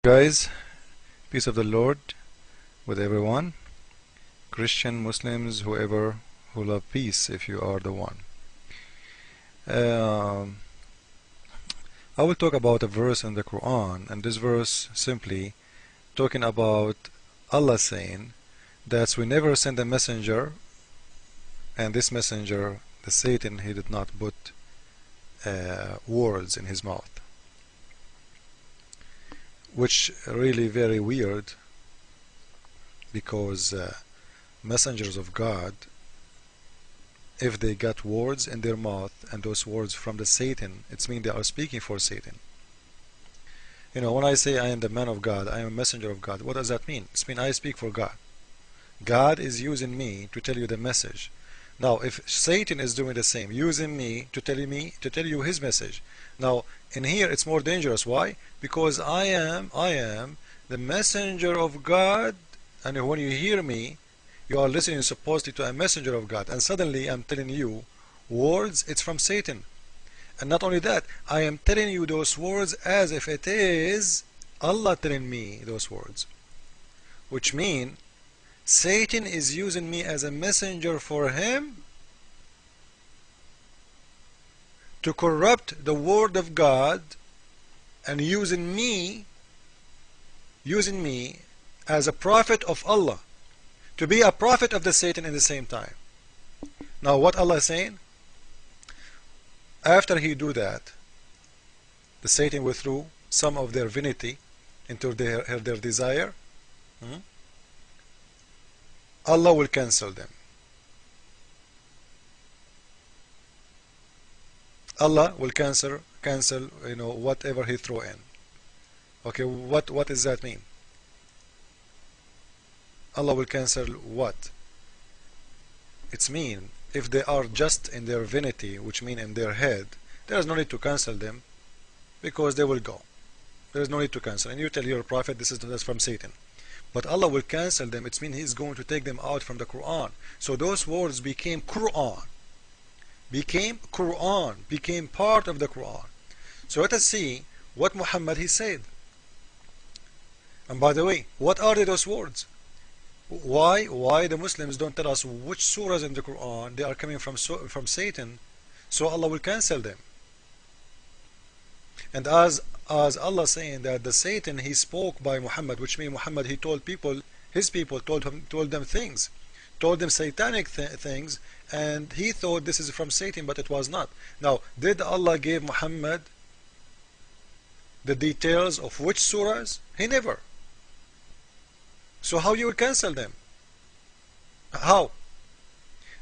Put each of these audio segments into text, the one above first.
guys, peace of the Lord with everyone, Christian, Muslims, whoever who love peace, if you are the one. Um, I will talk about a verse in the Quran, and this verse simply talking about Allah saying that we never send a messenger, and this messenger, the Satan, he did not put words in his mouth, which really very weird, because messengers of God, if they got words in their mouth and those words from the Satan, it means they are speaking for Satan. You know, when I say I am the man of God, I am a messenger of God, what does that mean? It means I speak for God. God is using me to tell you the message. Now, if Satan is doing the same, using me to tell you his message. Now, in here it's more dangerous. Why? Because I am the messenger of God, and when you hear me, you are listening supposedly to a messenger of God, and suddenly I'm telling you words, it's from Satan. And not only that, I am telling you those words as if it is Allah telling me those words, which mean Satan is using me as a messenger for him to corrupt the word of God, and using me as a prophet of Allah, to be a prophet of the Satan in the same time. Now what Allah is saying, after he do that, the Satan withdrew some of their vanity into their desire. Allah will cancel them. Allah will cancel whatever he throw in. Okay, what does that mean? Allah will cancel what? It's mean if they are just in their vanity, which mean in their head, there is no need to cancel them, because they will go. There is no need to cancel. And you tell your prophet this is from Satan. But Allah will cancel them. It means He is going to take them out from the Quran. So those words became Quran. Became part of the Quran. So let us see what Muhammad he said. And by the way, what are those words? Why the Muslims don't tell us which surahs in the Quran they are coming from Satan, so Allah will cancel them? And as Allah saying that the Satan he spoke by Muhammad, which means Muhammad he told people, his people told them things, told them satanic things, and he thought this is from Satan, but it was not. Now, did Allah give Muhammad the details of which surahs? He never. So how you will cancel them? How?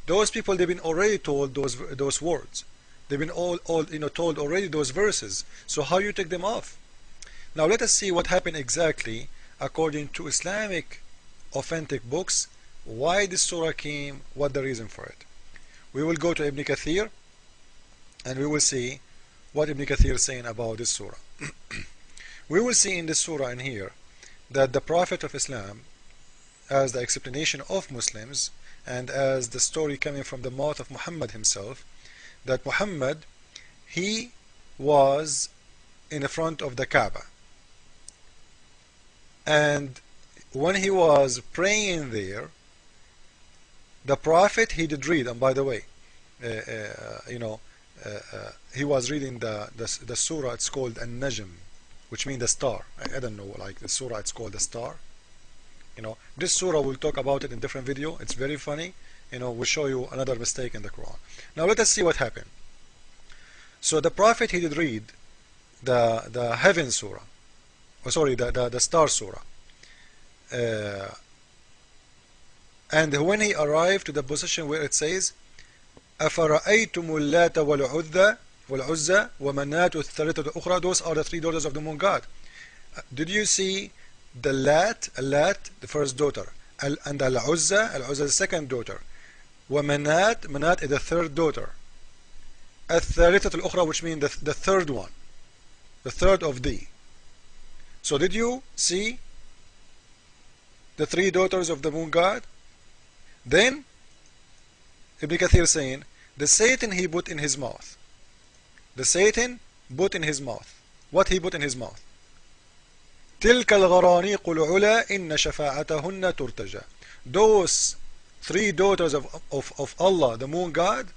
Those people, they've been already told those words. They've been all told already those verses. So how you take them off? Now let us see what happened exactly according to Islamic authentic books. Why this surah came? What the reason for it? We will go to Ibn Kathir, and we will see what Ibn Kathir is saying about this surah. We will see in this surah in here that the Prophet of Islam, as the explanation of Muslims and as the story coming from the mouth of Muhammad himself, that Muhammad he was in the front of the Kaaba, and when he was praying there, the Prophet he did read, and by the way, he was reading the surah. It's called An-Najm, which means the star. I don't know, like the surah, it's called the star. This surah, we'll talk about it in different video. It's very funny. We'll show you another mistake in the Quran. Now let us see what happened. So the Prophet he did read the heaven surah, the star surah, and when he arrived to the position where it says أَفَرَأَيْتُمُ اللَّاتَ وَالْعُزَّى وَمَنَاتُ الثَّالِثَةُ الْأُخْرَى. Those are the three daughters of the moon god. Did you see the Lat, the first daughter, and Al-Uzza, the second daughter, Manat is the third daughter, الثالثة الأخرى, which means the third one, the third of thee. So did you see the three daughters of the moon god? Then Ibn Kathir saying the Satan he put in his mouth. The Satan put in his mouth. What he put in his mouth? تلك الغرانيق العلا إن شفاعتهن ترتجى. Those three daughters of Allah, the moon god,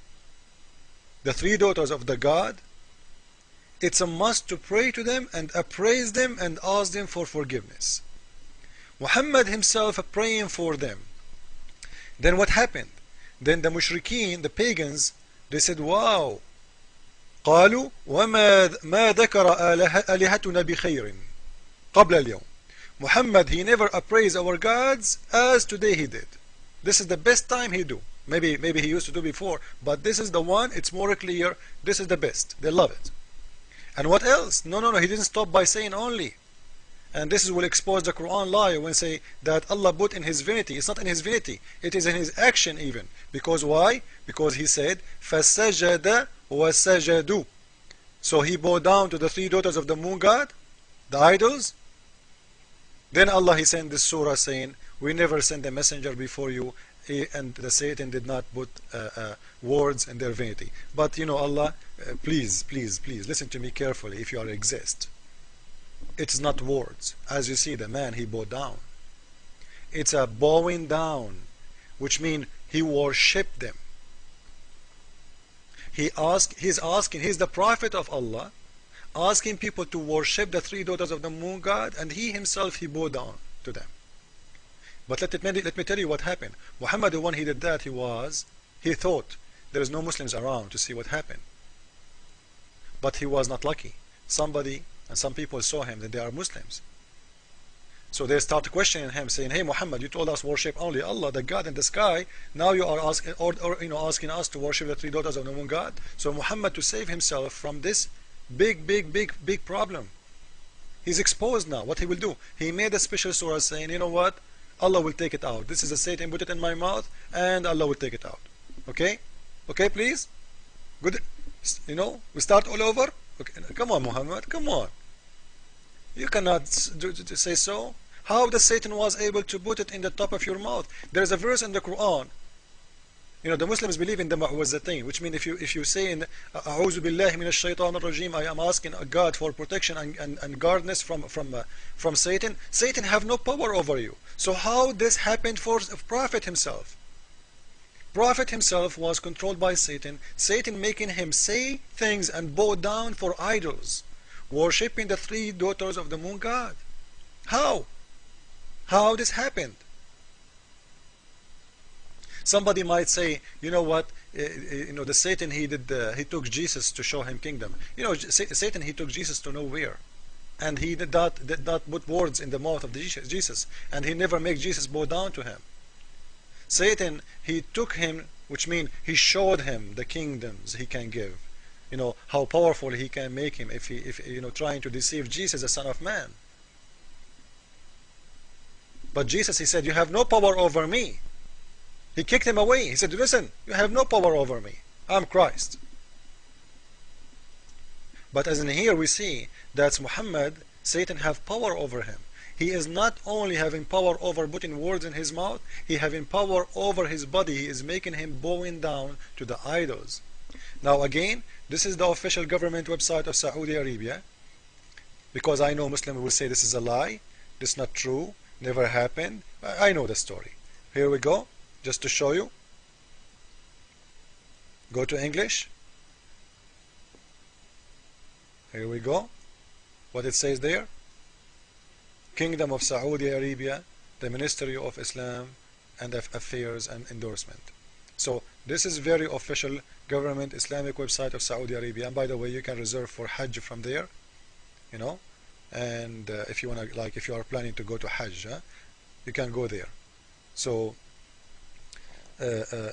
the three daughters of the God, it's a must to pray to them and appraise them and ask them for forgiveness. Muhammad himself praying for them. Then what happened? Then the mushrikeen, the pagans, they said, wow, قالوا وما ما ذكر آلهتنا بخير قبل اليوم. Muhammad, he never appraised our gods as today he did. This is the best time he do. Maybe he used to do before, but this is the one, it's more clear, this is the best. They love it. And what else? No, he didn't stop by saying only. And this will expose the Quran lie when say that Allah put in his divinity. It's not in his divinity, it is in his action even. Because why? Because he said, فَسَجَدَ وَسَجَدُوا. So he bowed down to the three daughters of the moon god, the idols. Then Allah, he sent this surah saying, we never sent a messenger before you, and the Satan did not put words in their divinity. But you know, Allah, please listen to me carefully if you are exist. It's not words. As you see, the man, he bowed down. It's a bowing down, which means he worshipped them. He's the prophet of Allah, asking people to worship the three daughters of the moon god, and he himself, he bowed down to them. But let me tell you what happened. Muhammad, when he did that, he thought there is no Muslims around to see what happened. But he was not lucky. Somebody and some people saw him that they are Muslims. So they start questioning him, saying, hey Muhammad, you told us worship only Allah, the God in the sky. Now you are asking, asking us to worship the three daughters of the moon god. So Muhammad, to save himself from this big problem, he's exposed now. What he will do? He made a special surah saying, you know what? Allah will take it out. This is a Satan, put it in my mouth, and Allah will take it out. Okay? Okay, please? Good. We start all over? Okay. Come on, Muhammad, come on. You cannot say so. How the Satan was able to put it in the top of your mouth? There is a verse in the Quran. The Muslims believe in the mu'awwazatayn, which means if you say in A'udhu billahi minash shaitan ar-rajim, I am asking God for protection and guardness from Satan. Satan have no power over you. So how this happened for Prophet himself? Prophet himself was controlled by Satan. Satan making him say things and bow down for idols, worshipping the three daughters of the moon god. How? How this happened? Somebody might say, you know what, the Satan, he took Jesus to show him kingdom. Satan, he took Jesus to nowhere, and he did not put words in the mouth of Jesus, and he never make Jesus bow down to him. Satan, he took him, which means he showed him the kingdoms he can give, how powerful he can make him if trying to deceive Jesus, the Son of Man. But Jesus, he said, you have no power over me. He kicked him away. He said, listen, you have no power over me. I'm Christ. But as in here we see that Muhammad, Satan have power over him. He is not only having power over putting words in his mouth, he having power over his body. He is making him bowing down to the idols. Now again, this is the official government website of Saudi Arabia, because I know Muslims will say this is a lie, this is not true, never happened. I know the story. Here we go. Just to show you, go to English. Here we go. What it says there: Kingdom of Saudi Arabia, the Ministry of Islam and Affairs and Endorsement. So this is very official government Islamic website of Saudi Arabia. And by the way, you can reserve for Hajj from there. And if you want to, if you are planning to go to Hajj, you can go there. So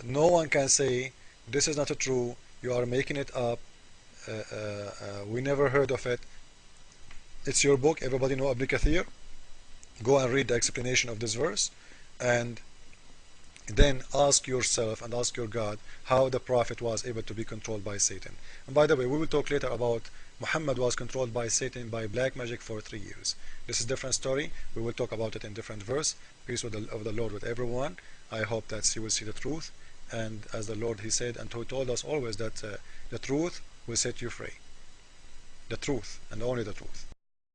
no one can say this is not true, you are making it up, we never heard of it. It's your book, everybody know Ibn Kathir. Go and read the explanation of this verse, and then ask yourself and ask your God how the Prophet was able to be controlled by Satan. And by the way, we will talk later about Muhammad was controlled by Satan by black magic for 3 years. This is a different story. We will talk about it in different verse. Peace of the Lord with everyone. I hope that you will see the truth, and as the Lord, he said, and he told us always that the truth will set you free. The truth, and only the truth.